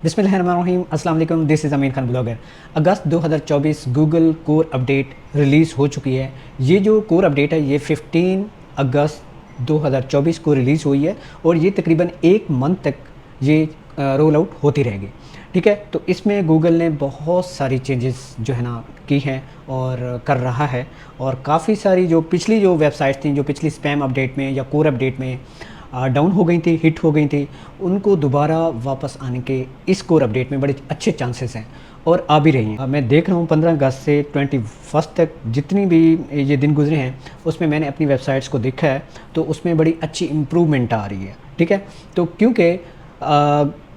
बिस्मिल्लाहिर्रहमानिर्रहीम, अस्सलाम वालेकुम। दिस इज़ अमीर खान ब्लॉगर। अगस्त 2024 गूगल कोर अपडेट रिलीज़ हो चुकी है। ये जो कोर अपडेट है ये 15 अगस्त 2024 को रिलीज़ हुई है और ये तकरीबन एक मंथ तक ये रोल आउट होती रहेगी। ठीक है, तो इसमें गूगल ने बहुत सारी चेंजेस जो है ना की हैं और कर रहा है, और काफ़ी सारी जो पिछली जो वेबसाइट्स थी, जो पिछली स्पैम अपडेट में या कोर अपडेट में डाउन हो गई थी, हिट हो गई थी, उनको दोबारा वापस आने के इस कोर अपडेट में बड़े अच्छे चांसेस हैं और आ भी रही हैं। मैं देख रहा हूँ 15 अगस्त से 21 तक जितनी भी ये दिन गुजरे हैं उसमें मैंने अपनी वेबसाइट्स को देखा है, तो उसमें बड़ी अच्छी इम्प्रूवमेंट आ रही है। ठीक है, तो क्योंकि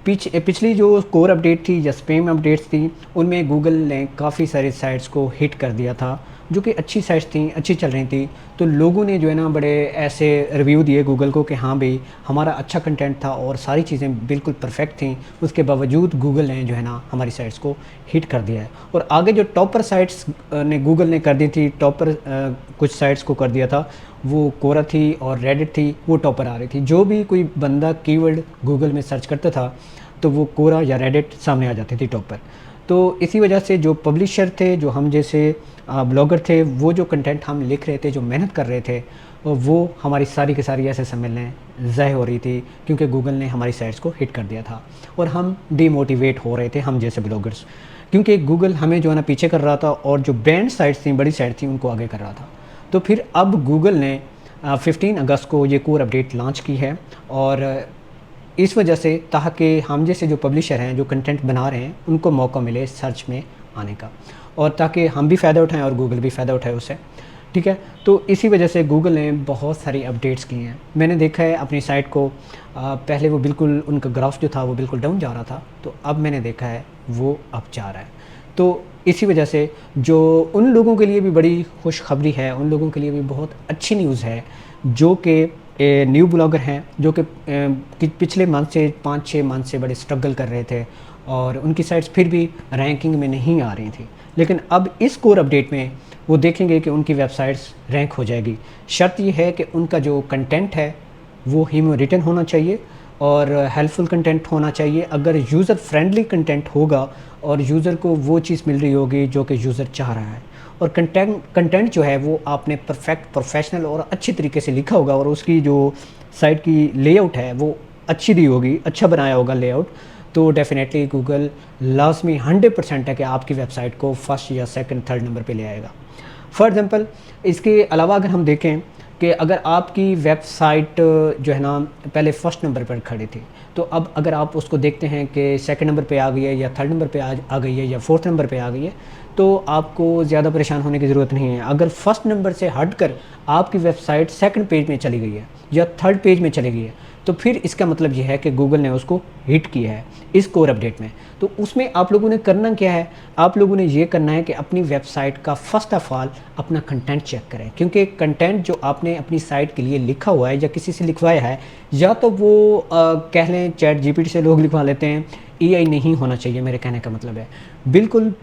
पिछली जो कोर अपडेट थी या स्पैम अपडेट्स थी उनमें गूगल ने काफ़ी सारे साइट्स को हिट कर दिया था जो कि अच्छी साइट्स थी, अच्छी चल रही थी, तो लोगों ने जो है ना बड़े ऐसे रिव्यू दिए गूगल को कि हाँ भाई हमारा अच्छा कंटेंट था और सारी चीज़ें बिल्कुल परफेक्ट थी। उसके बावजूद गूगल ने जो है ना हमारी साइट्स को हिट कर दिया है, और आगे जो टॉपर साइट्स ने गूगल ने कर दी थी, टॉपर कुछ साइट्स को कर दिया था, वो कोरा थी और रेडिट थी, वो टॉपर आ रही थी। जो भी कोई बंदा कीवर्ड गूगल में सर्च करता था तो वो कोरा या रेडिट सामने आ जाती थी टॉपर। तो इसी वजह से जो पब्लिशर थे, जो हम जैसे ब्लॉगर थे, वो जो कंटेंट हम लिख रहे थे, जो मेहनत कर रहे थे, वो हमारी सारी की सारी ऐसे समझ ज़ाय हो रही थी क्योंकि गूगल ने हमारी साइट्स को हिट कर दिया था और हम डीमोटिवेट हो रहे थे, हम जैसे ब्लॉगर्स, क्योंकि गूगल हमें जो है ना पीछे कर रहा था और जो ब्रांड साइट्स थी, बड़ी साइट थी, उनको आगे कर रहा था। तो फिर अब गूगल ने 15 अगस्त को ये कोर अपडेट लॉन्च की है, और इस वजह से ताकि हम जैसे जो पब्लिशर हैं, जो कंटेंट बना रहे हैं, उनको मौका मिले सर्च में आने का, और ताकि हम भी फ़ायदा उठाएं और गूगल भी फ़ायदा उठाए उससे। ठीक है, तो इसी वजह से गूगल ने बहुत सारी अपडेट्स की हैं। मैंने देखा है अपनी साइट को, पहले वो बिल्कुल उनका ग्राफ जो था वो बिल्कुल डाउन जा रहा था, तो अब मैंने देखा है वो अब जा रहा है। तो इसी वजह से जो उन लोगों के लिए भी बड़ी खुशखबरी है, उन लोगों के लिए भी बहुत अच्छी न्यूज़ है जो कि न्यू ब्लॉगर हैं, जो कि पिछले मंथ से 5-6 मंथ से बड़े स्ट्रगल कर रहे थे और उनकी साइट्स फिर भी रैंकिंग में नहीं आ रही थी, लेकिन अब इस कोर अपडेट में वो देखेंगे कि उनकी वेबसाइट्स रैंक हो जाएगी। शर्त ये है कि उनका जो कंटेंट है वो ह्यूमन रिटन होना चाहिए और हेल्पफुल कंटेंट होना चाहिए। अगर यूज़र फ्रेंडली कंटेंट होगा और यूज़र को वो चीज़ मिल रही होगी जो कि यूज़र चाह रहा है, और कंटेंट जो है वो आपने परफेक्ट, प्रोफेशनल और अच्छे तरीके से लिखा होगा, और उसकी जो साइट की लेआउट है वो अच्छी दी होगी, अच्छा बनाया होगा लेआउट, तो डेफिनेटली गूगल लाजमी 100% है कि आपकी वेबसाइट को फर्स्ट या सेकंड, थर्ड नंबर पे ले आएगा। फॉर एग्ज़ाम्पल, इसके अलावा अगर हम देखें कि अगर आपकी वेबसाइट जो है ना पहले फर्स्ट नंबर पर खड़ी थी, तो अब अगर आप उसको देखते हैं कि सेकंड नंबर पे आ गई है या थर्ड नंबर पे आ गई है या फोर्थ नंबर पे आ गई है, तो आपको ज़्यादा परेशान होने की ज़रूरत नहीं है। अगर फर्स्ट नंबर से हटकर आपकी वेबसाइट सेकंड पेज में चली गई है या थर्ड पेज में चली गई है, तो फिर इसका मतलब ये है कि गूगल ने उसको हिट किया है इस कोर अपडेट में। तो उसमें आप लोगों ने करना क्या है, आप लोगों ने ये करना है कि अपनी वेबसाइट का फर्स्ट ऑफ ऑल अपना कंटेंट चेक करें, क्योंकि कंटेंट जो आपने अपनी साइट के लिए लिखा हुआ है या किसी से लिखवाया है, या तो वो कह लें चैट जीपीटी से लोग लिखवा लेते हैं, एआई नहीं होना चाहिए, मेरे कहने का मतलब है बिल्कुल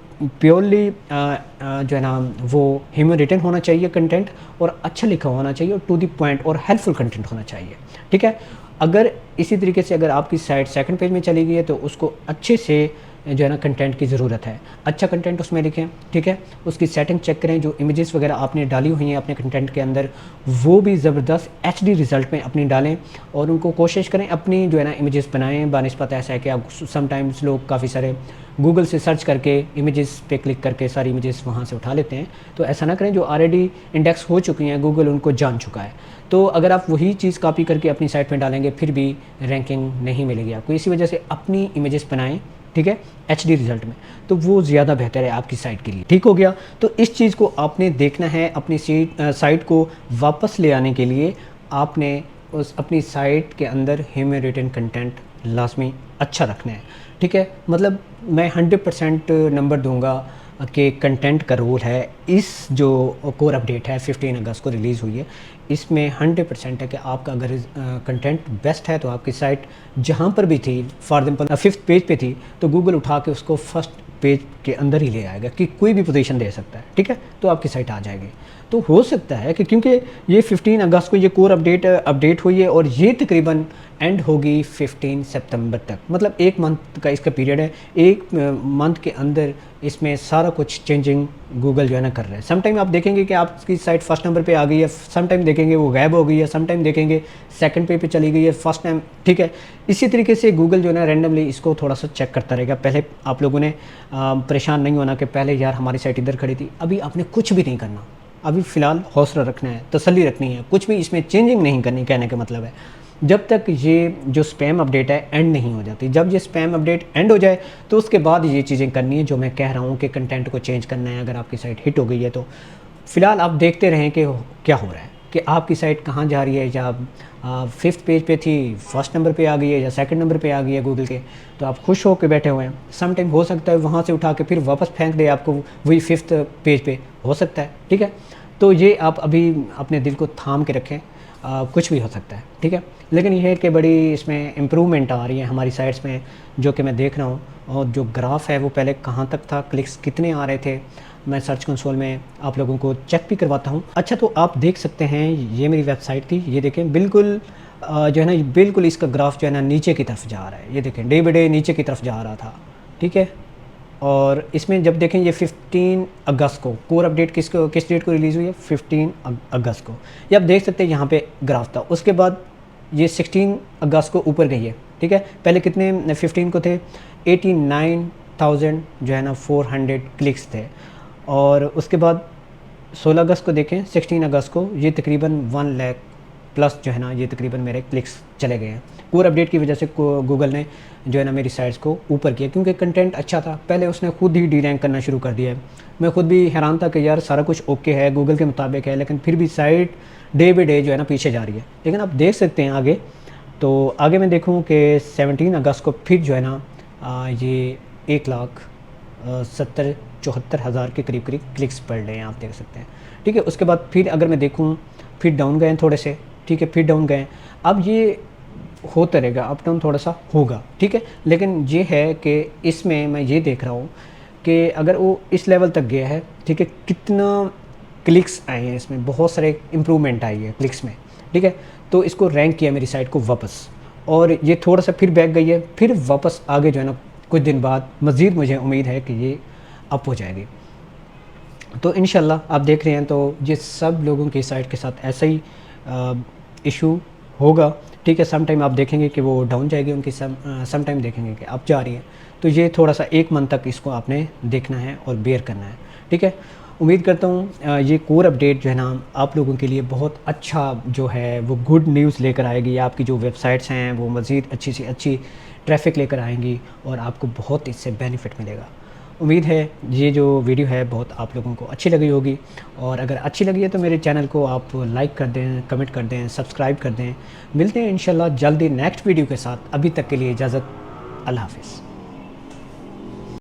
प्योरली जो है ना वो ह्यूमन रिटन होना चाहिए कंटेंट, और अच्छा लिखा होना चाहिए और टू द पॉइंट और हेल्पफुल कंटेंट होना चाहिए। ठीक है, अगर इसी तरीके से अगर आपकी साइट सेकंड पेज में चली गई है तो उसको अच्छे से जो है ना कंटेंट की ज़रूरत है, अच्छा कंटेंट उसमें लिखें। ठीक है, उसकी सेटिंग चेक करें, जो इमेजेस वगैरह आपने डाली हुई हैं अपने कंटेंट के अंदर, वो भी ज़बरदस्त एचडी रिज़ल्ट में अपनी डालें, और उनको कोशिश करें अपनी जो है ना इमेजेस बनाएं। बानिस्बत ऐसा है कि आप समटाइम्स लोग काफ़ी सारे गूगल से सर्च करके इमेजेस पे क्लिक करके सारी इमेजेस वहाँ से उठा लेते हैं, तो ऐसा ना करें। जो ऑलरेडी इंडेक्स हो चुकी हैं, गूगल उनको जान चुका है, तो अगर आप वही चीज़ कॉपी करके अपनी साइट में डालेंगे फिर भी रैंकिंग नहीं मिलेगी आपको। इसी वजह से अपनी इमेजेस बनाएं, ठीक है, एचडी रिज़ल्ट में, तो वो ज़्यादा बेहतर है आपकी साइट के लिए। ठीक हो गया, तो इस चीज़ को आपने देखना है। अपनी साइट को वापस ले आने के लिए आपने उस अपनी साइट के अंदर ह्यूमन रिटन कंटेंट लाजमी अच्छा रखना है। ठीक है, मतलब मैं 100% नंबर दूंगा कि कंटेंट का रोल है। इस जो कोर अपडेट है 15 अगस्त को रिलीज़ हुई है, इसमें 100% है कि आपका अगर कंटेंट बेस्ट है तो आपकी साइट जहाँ पर भी थी, फॉर एग्जांपल 5th पेज पे थी, तो गूगल उठा के उसको फर्स्ट पेज के अंदर ही ले आएगा कि कोई भी पोजीशन दे सकता है। ठीक है, तो आपकी साइट आ जाएगी। तो हो सकता है कि क्योंकि ये 15 अगस्त को ये कोर अपडेट हुई है और ये तकरीबन एंड होगी 15 सितंबर तक, मतलब एक मंथ का इसका पीरियड है। एक मंथ के अंदर इसमें सारा कुछ चेंजिंग गूगल जो है ना कर रहा है। सम टाइम आप देखेंगे कि आपकी साइट फर्स्ट नंबर पे आ गई है, सम टाइम देखेंगे वो गायब हो गई है, सम टाइम देखेंगे सेकंड पे चली गई है फर्स्ट टाइम, ठीक है। इसी तरीके से गूगल जो है ना रैंडमली इसको थोड़ा सा चेक करता रहेगा। पहले आप लोगों ने परेशान नहीं होना कि पहले यार हमारी साइट इधर खड़ी थी। अभी आपने कुछ भी नहीं करना, अभी फ़िलहाल हौसला रखना है, तसल्ली रखनी है, कुछ भी इसमें चेंजिंग नहीं करनी। कहने का मतलब है जब तक ये जो स्पैम अपडेट है एंड नहीं हो जाती, जब ये स्पैम अपडेट एंड हो जाए तो उसके बाद ये चीज़ें करनी है जो मैं कह रहा हूँ कि कंटेंट को चेंज करना है। अगर आपकी साइट हिट हो गई है तो फ़िलहाल आप देखते रहें कि क्या हो रहा है, कि आपकी साइट कहाँ जा रही है। या 5th पेज पे थी, फर्स्ट नंबर पे आ गई है या सेकंड नंबर पे आ गई है गूगल के, तो आप खुश होकर बैठे हुए हैं। सम टाइम हो सकता है वहाँ से उठा के फिर वापस फेंक दे आपको वही 5th पेज पे, हो सकता है, ठीक है। तो ये आप अभी अपने दिल को थाम के रखें, कुछ भी हो सकता है, ठीक है। लेकिन यह है कि बड़ी इसमें इम्प्रूवमेंट आ रही है हमारी साइट्स में, जो कि मैं देख रहा हूँ। और जो ग्राफ है वो पहले कहाँ तक था, क्लिक्स कितने आ रहे थे, मैं सर्च कंसोल में आप लोगों को चेक भी करवाता हूँ। अच्छा, तो आप देख सकते हैं ये मेरी वेबसाइट थी, ये देखें बिल्कुल जो है ना बिल्कुल इसका ग्राफ जो है ना नीचे की तरफ जा रहा है। ये देखें डे बाई डे नीचे की तरफ जा रहा था, ठीक है। और इसमें जब देखें ये 15 अगस्त को कोर अपडेट किस डेट को रिलीज़ हुई है, 15 अगस्त को। ये आप देख सकते हैं यहाँ पे ग्राफ था। उसके बाद ये 16 अगस्त को ऊपर गई है, ठीक है। पहले कितने 15 को थे, 89,000 जो है ना 400 क्लिक्स थे। और उसके बाद 16 अगस्त को देखें, 16 अगस्त को ये तकरीबन 1 लाख प्लस जो है ना ये तकरीबन मेरे क्लिक्स चले गए हैं। कोर अपडेट की वजह से गूगल ने जो है ना मेरी साइट्स को ऊपर किया, क्योंकि कंटेंट अच्छा था। पहले उसने खुद ही डी रैंक करना शुरू कर दिया है। मैं खुद भी हैरान था कि यार सारा कुछ ओके है, गूगल के मुताबिक है, लेकिन फिर भी साइट डे बाई डे जो है ना पीछे जा रही है। लेकिन आप देख सकते हैं आगे, तो आगे मैं देखूँ कि 17 अगस्त को फिर जो है ना ये 1,70,74,000 के करीब क्लिक्स पड़ रहे हैं, आप देख सकते हैं, ठीक है। उसके बाद फिर अगर मैं देखूँ फिर डाउन गए थोड़े से, ठीक है, फिर डाउन गए। अब ये होता रहेगा, अप डाउन थोड़ा सा होगा, ठीक है। लेकिन ये है कि इसमें मैं ये देख रहा हूँ कि अगर वो इस लेवल तक गया है, ठीक है, कितना क्लिक्स आए हैं, इसमें बहुत सारे इम्प्रूवमेंट आई है क्लिक्स में, ठीक है। तो इसको रैंक किया मेरी साइट को वापस, और ये थोड़ा सा फिर बैक गई है, फिर वापस आगे जो है ना कुछ दिन बाद मज़ीद मुझे उम्मीद है कि ये अप हो जाएगी। तो इंशाल्लाह आप देख रहे हैं, तो ये सब लोगों की साइट के साथ ऐसा ही इशू होगा, ठीक है। सम टाइम आप देखेंगे कि वो डाउन जाएगी उनकी, सम टाइम देखेंगे कि अप जा रही है। तो ये थोड़ा सा एक मंथ तक इसको आपने देखना है और बेयर करना है, ठीक है। उम्मीद करता हूँ ये कोर अपडेट जो है ना आप लोगों के लिए बहुत अच्छा जो है वो गुड न्यूज़ लेकर आएगी। आपकी जो वेबसाइट्स हैं वो मज़ीद अच्छी से अच्छी ट्रैफिक लेकर आएंगी और आपको बहुत इससे बेनिफिट मिलेगा। उम्मीद है ये जो वीडियो है बहुत आप लोगों को अच्छी लगी होगी, और अगर अच्छी लगी है तो मेरे चैनल को आप लाइक कर दें, कमेंट कर दें, सब्सक्राइब कर दें। मिलते हैं इंशाल्लाह जल्दी नेक्स्ट वीडियो के साथ। अभी तक के लिए इजाज़त, अल्लाह हाफ़िज़।